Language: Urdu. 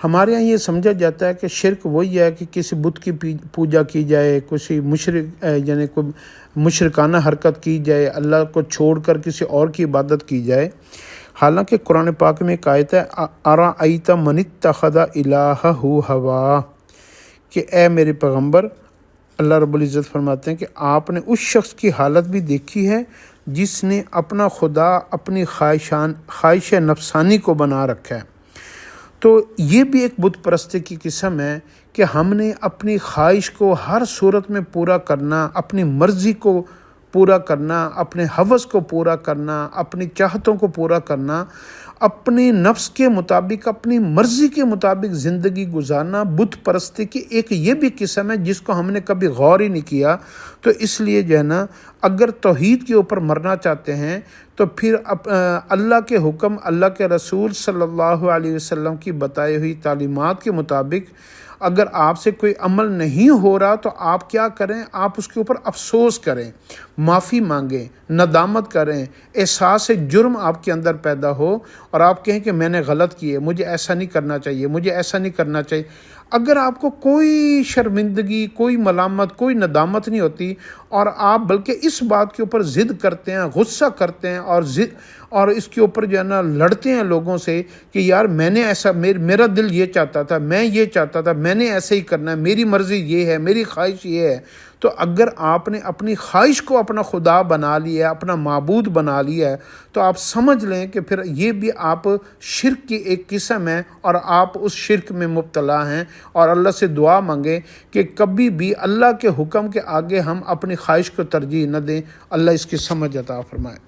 ہمارے یہاں یہ سمجھا جاتا ہے کہ شرک وہی ہے کہ کسی بت کی پوجا کی جائے، کسی یعنی کوئی مشرکانہ حرکت کی جائے، اللہ کو چھوڑ کر کسی اور کی عبادت کی جائے۔ حالانکہ قرآن پاک میں ایک آیت ہے ارأیت من اتخذ الہہ ہوا، کہ اے میرے پیغمبر، اللہ رب العزت فرماتے ہیں کہ آپ نے اس شخص کی حالت بھی دیکھی ہے جس نے اپنا خدا اپنی خواہش نفسانی کو بنا رکھا ہے۔ تو یہ بھی ایک بت پرستی کی قسم ہے کہ ہم نے اپنی خواہش کو ہر صورت میں پورا کرنا، اپنی مرضی کو پورا کرنا، اپنے ہوس کو پورا کرنا، اپنی چاہتوں کو پورا کرنا، اپنے نفس کے مطابق، اپنی مرضی کے مطابق زندگی گزارنا بت پرستی کی ایک یہ بھی قسم ہے جس کو ہم نے کبھی غور ہی نہیں کیا۔ تو اس لیے جو ہے نا، اگر توحید کے اوپر مرنا چاہتے ہیں تو پھر اللہ کے حکم، اللہ کے رسول صلی اللہ علیہ وسلم کی بتائی ہوئی تعلیمات کے مطابق اگر آپ سے کوئی عمل نہیں ہو رہا تو آپ کیا کریں؟ آپ اس کے اوپر افسوس کریں، معافی مانگیں، ندامت کریں، احساس جرم آپ کے اندر پیدا ہو اور آپ کہیں کہ میں نے غلط کی ہے، مجھے ایسا نہیں کرنا چاہیے، مجھے ایسا نہیں کرنا چاہیے۔ اگر آپ کو کوئی شرمندگی، کوئی ملامت، کوئی ندامت نہیں ہوتی اور آپ بلکہ اس بات کے اوپر ضد کرتے ہیں، غصہ کرتے ہیں اور اس کے اوپر جو ہے نا لڑتے ہیں لوگوں سے کہ یار میں نے ایسا، میرا دل یہ چاہتا تھا، میں یہ چاہتا تھا، میں نے ایسے ہی کرنا ہے، میری مرضی یہ ہے، میری خواہش یہ ہے، تو اگر آپ نے اپنی خواہش کو اپنا خدا بنا لیا ہے، اپنا معبود بنا لیا ہے، تو آپ سمجھ لیں کہ پھر یہ بھی آپ شرک کی ایک قسم ہے اور آپ اس شرک میں مبتلا ہیں۔ اور اللہ سے دعا مانگیں کہ کبھی بھی اللہ کے حکم کے آگے ہم اپنی خواہش کو ترجیح نہ دیں۔ اللہ اس کی سمجھ عطا فرمائے۔